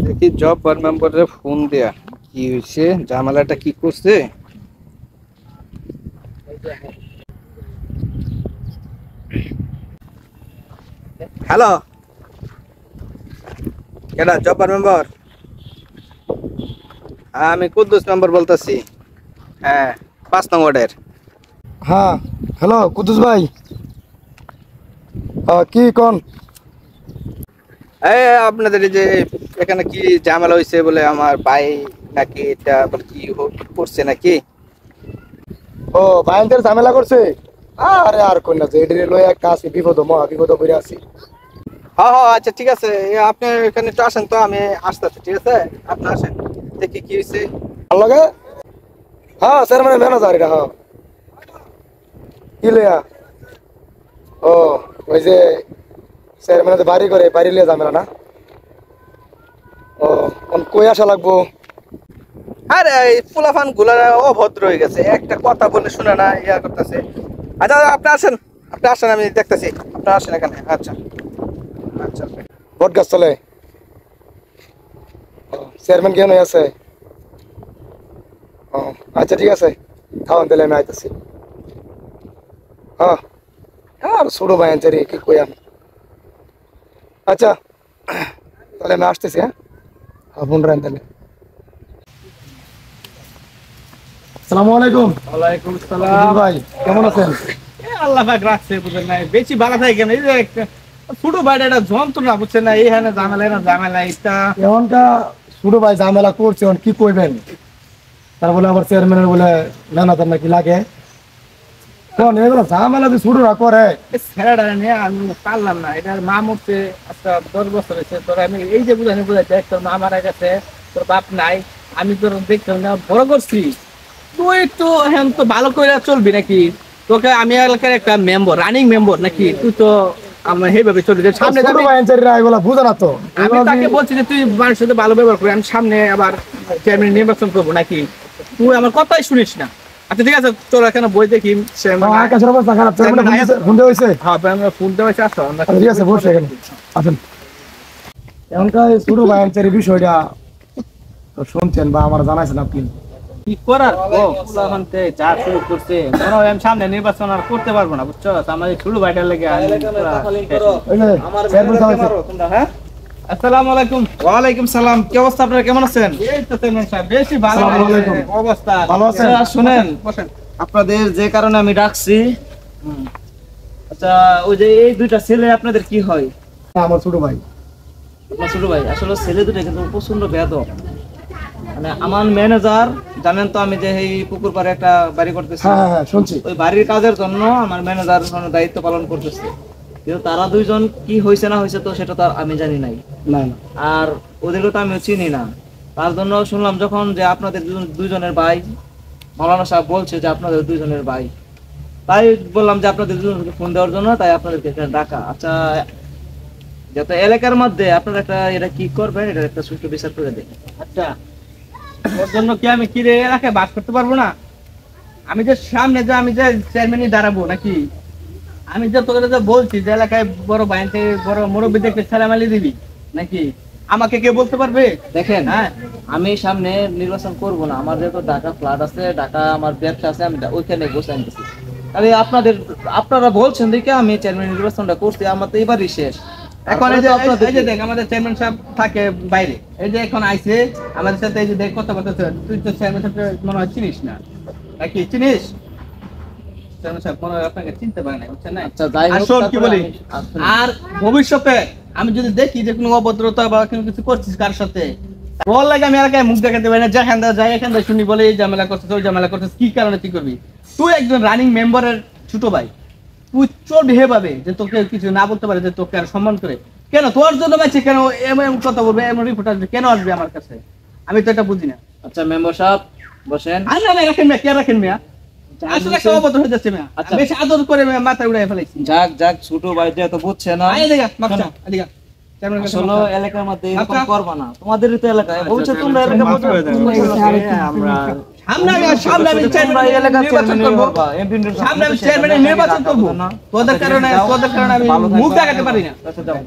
দেখি job board মেম্বারে phone দেয়া কি হয়েছে, ঝামেলাটা কি করছে। হ্যালো, কেডা জব বোর্ড মেম্বার? আমি কুদ্দুস মেম্বার বলতেছি। হ্যাঁ, 5 নং ওয়ার্ডের। হ্যাঁ, হ্যালো কুদ্দুস ভাই। কি কোন? এই আপনাদের এই যে এখানে কি ঝামেলা হয়েছে বলে, আমার ভাই নাকি এটা বলে কি করছে নাকি? ও ভাইদের ঝামেলা করছে? আরে আর কোন না, যে এডি লই একটা আছে, বিপদ মহা বিপদ পড়ে আছি। হ্যাঁ হ্যাঁ, আচ্ছা ঠিক আছে, আপনি এখানে একটু আসেন তো, আমি আসতেছি। ঠিক আছে, আপনি আসেন, দেখি কি হয়েছে। ভালো লাগে। হ্যাঁ স্যার, মানে ম্যানেজার এটা। হ্যাঁ, কি লইয়া? ও ওই যে স্যার মানে বাড়ি করে বাড়ি লিয়ে ঝামেলা না? ও কই আসা লাগবো? আরে এই ফুলাফান গুলা অভদ্র হয়ে গেছে, একটা কথা বলে শুনে না, ইয়া করতেছে। আচ্ছা আপনি আসেন, আপনি আসেন, আমি দেখতেছি। আপনি আসেন এখানে। আচ্ছা আচ্ছা। বট গাছ চলে। চেয়ারম্যান কেন আছে? ও আচ্ছা ঠিক আছে, খাওয়ান তাহলে আমি আইতেছি। হ্যাঁ, আর ছোট ভাই আনছে কি কই আমি। আচ্ছা তাহলে আমি আসতেছি। হ্যাঁ, ফোন রাখেন তাহলে। আসসালামু আলাইকুম। ওয়ালাইকুম কুদ্দুস সালাম। ভাই কেমন আছেন? আল্লাহ পাক রাখছে, বুঝেন নাই, বেশি ভালো থাকে কেন? এই যে একটা ছোট ভাইটা একটা যন্ত্রণা, বুঝছেন না, এইখানে ঝামেলা না ঝামেলা এটা। এমনটা ছোট ভাই ঝামেলা করছে, এখন কি কইবেন? তার বলে আবার চেয়ারম্যানের বলে ম্যানেজার নাকি লাগে। কোন এগুলো ঝামেলা যে ছোটরা করে? ছেড়াটা নিয়ে আমি পারলাম না। এটার মা মরছে আজকে 10 বছর হয়েছে। তোর আমি এই যে বুঝাইতে, তোর মা মারা গেছে, তোর বাপ নাই, আমি তোর দেখতাম না, বড় করছি। তুই তো এখন তো ভালো করে চলবি নাকি? তোকে আমি এলাকার একটা মেম্বার, রানিং মেম্বার নাকি? তুই তো আমার সেইভাবে চলবি যে সামনে ছোট যাবি। ভাই আনচারিরা এগুলো বুঝে না তো। আমি তাকে বলছি যে তুই মানুষের সাথে ভালো ব্যবহার করি, আমি সামনে আবার চেয়ারম্যান নির্বাচন করবো নাকি? তুই আমার কথাই শুনিস না। আচ্ছা ঠিক আছে, তোর এখানে বই দেখি। আকাশের অবস্থা খারাপ, চেয়ারম্যান ফোন দেওয়া হয়েছে। হ্যাঁ, আমরা ফোন দেওয়া হয়েছে। আসো আমরা আচ্ছা ঠিক আছে, বসে এখানে আসেন। এমনকার ছোট ভাই আনচারি বিষয়টা তো শুনছেন বা আমার জানাইছেন আপনি? কি করার এখন যা শুরু করছে, মনে হয় আমি সামনে নির্বাচন আর করতে পারবো না, বুঝছো? আমার এই ছোট ভাইটার লেগে ওই যে চেয়ারম্যান সাহেব আছে। হ্যাঁ। আসসালামু আলাইকুম। ওয়ালাইকুম সালাম, কি অবস্থা? আপনার কেমন আছেন? এই তো চেয়ারম্যান সাহেব, বেশি ভালো আসসালামু আলাইকুম। অবস্থা। ভালো আছেন? আচ্ছা, শুনেন, বসেন। আপনাদের যে কারণে আমি ডাকছি, আচ্ছা ওই যে এই দুইটা ছেলে আপনাদের কি হয়? আমার ছোট ভাই। আপনার ছোট ভাই? আসলে ছেলে দুটো কিন্তু প্রচন্ড বেয়াদব। মানে আমার ম্যানেজার, জানেন তো আমি যে এই পুকুর পাড়ে একটা বাড়ি করতেছি, হ্যাঁ হ্যাঁ হ্যাঁ, শুনছি। ওই বাড়ির কাজের জন্য আমার ম্যানেজার দায়িত্ব পালন করতেছে। কিন্তু তারা দুইজন কি হয়েছে না হয়েছে তো সেটা তো আর আমি জানি নাই। না না, আর ওদেরও তো আমি চিনি না। তার জন্য শুনলাম যখন যে আপনাদের দুইজনের ভাই, মাওলানা সাহেব বলছে যে আপনাদের দুইজনের ভাই, তাই বললাম যে আপনাদের দুজনকে ফোন দেওয়ার জন্য, তাই আপনাদেরকে এখানে ডাকা। আচ্ছা, যত এলাকার মধ্যে আপনারা একটা এটা কি করবেন, এটা একটা সুষ্ঠু বিচার করে দেন। আচ্ছা, ওর জন্য কি আমি কি রে এলাকায় বাস করতে পারবো না? আমি যে সামনে যে আমি যে চেয়ারম্যানই দাঁড়াবো নাকি? আমি যে তোকে যে বলছি যে এলাকায় বড় বাইনতে বড় মুরব্বী দেখতে সালামালি দিবি নাকি? আমাকে কে বলতে পারবে? দেখেন, হ্যাঁ, আমি সামনে নির্বাচন করব না, আমার যেহেতু ঢাকা ফ্ল্যাট আছে, ঢাকা আমার ব্যবসা আছে, আমি ওইখানে বসে আনতেছি। তাহলে আপনারা বলছেন দেখে আমি চেয়ারম্যান নির্বাচনটা করছি, আমার তো এবারই শেষ। এখন এই যে আপনাদের এই যে দেখ, আমাদের চেয়ারম্যান সাহেব থাকে বাইরে, এই যে এখন আইছে আমাদের সাথে, এই যে দেখ কথা বলতেছে। তুই তো চেয়ারম্যান সাহেব মনে হয় চিনিস না নাকি? চিনিস? চেয়ারম্যান সাহেব মনে হয় আপনাকে চিনতে পারে না, বুঝছেন না? আচ্ছা, যাই হোক, আসল কি বলি, আসুন। আর ভবিষ্যতে আমি যদি দেখি যে কোনো অভদ্রতা বা কোনো কিছু করছিস কার সাথে, বল লাগে আমি এলাকায় মুখ দেখাতে পারি না। যেখান থেকে যাই এখান থেকে শুনি বলে এই ঝামেলা করছিস, ওই ঝামেলা করছিস। কি কারণে তুই করবি? তুই একজন রানিং মেম্বারের ছোট ভাই, তুই চলবি হেভাবে যে তোকে কিছু না বলতে পারে, যে তোকে আর সম্মান করে। কেন তোর জন্য বাচ্চা কেন এমন এমন কথা বলবে, এমন রিপোর্ট আসবে, কেন আসবে আমার কাছে? আমি তো এটা বুঝি না। আচ্ছা মেম্বার সাহেব বসেন। আর না রাখেন মিয়া, কে রাখেন মিয়া? আসলে একটা অবদ্ধ হয়ে যাচ্ছে মিয়া। আচ্ছা। বেশি আদর করে মিয়া মাথায় উড়াই ফেলাইছি। যাক যাক, ছোট ভাই তো বুঝছে না। আয় দেখা মাপচা, এদিকে চেয়ারম্যান কাছে আসলে মাপচা। এলাকার মধ্যে এরকম আচ্ছা। করবা না, তোমাদেরই তো এলাকায় বলছে তোমরা এলাকা সামনে আমি চেয়ারম্যান এই এলাকার নির্বাচন করবো। সামনে আমি চেয়ারম্যানের নির্বাচন করবো। তোদের কারণে আমি মুখ দেখাতে পারি না।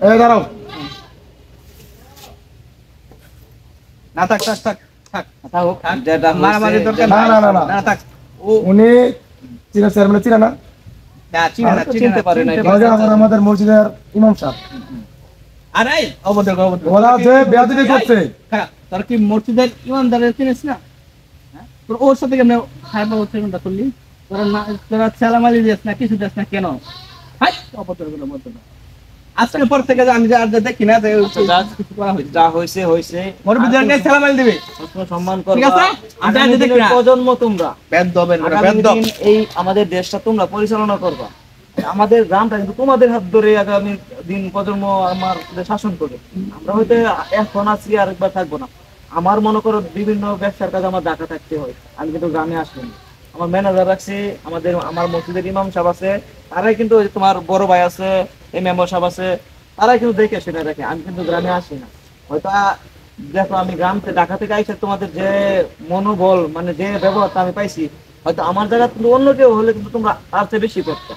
এই দাঁড়াও। না থাক থাক থাক থাক থাকুক, থাক। যেটা মারামারি হয়েছে- দরকার না, নাই। না, না, না। না থাক ও উনি চিনা চেয়ারম্যান চিনা না না চিনে না চিনে চিনতে পারে না, চিনতে ঠিক পারে ওরা আবার আমাদের মসজিদের ইমাম সাহেব আর এই অভদ্র অভদ্র ওরা যে বেয়াদবি করছে খারাপ তোর কি মসজিদের ইমানদারের চিনিস না হ্যাঁ? তোর ওর সাথে কেমন খারাপ অবস্থা কোনটা করলি তোরা না তোরা সালামালি দিস না কিছু দিস না কেন হাই অভদ্র গুলো অভদ্র আজকের পর থেকে যে আমি যে আর যে দেখি না যে আচ্ছা, যা কিছু করা হয়েছে যা হয়েছে হয়েছে। মুরব্বিদেরকে সালামালি দিবে সবসময় সম্মান ঠিক করবা। আছে? আমি আগামী আজ দেখি দিনের না। প্রজন্ম তোমরা, বেদবের আগামী দিন এই আমাদের দেশটা তোমরা পরিচালনা করবা। আমাদের গ্রামটা কিন্তু তোমাদের হাত ধরে আগামী দিন প্রজন্ম আমার শাসন করবে। আমরা হয়তো এখন আছি আর একবার থাকবো না। আমার মনে করো বিভিন্ন ব্যবসার কাজে আমার ঢাকা থাকতে হয়, আমি কিন্তু গ্রামে আসিনি। আমার ম্যানেজার রাখছি, আমার মসজিদের ইমাম সাহেব আছে, তারাই কিন্তু ওই তোমার বড় ভাই আছে, এই মেম্বার সাহেব আছে, তারাই কিন্তু দেখে সেটা দেখে। আমি কিন্তু গ্রামে আসি না। হয়তো দেখো আমি গ্রাম থেকে ঢাকা থেকে আইসা তোমাদের যে মনোবল মানে যে ব্যবহারটা আমি পাইছি, হয়তো আমার জায়গা কিন্তু অন্য কেউ হলে কিন্তু তোমরা তার চেয়ে বেশি করতো।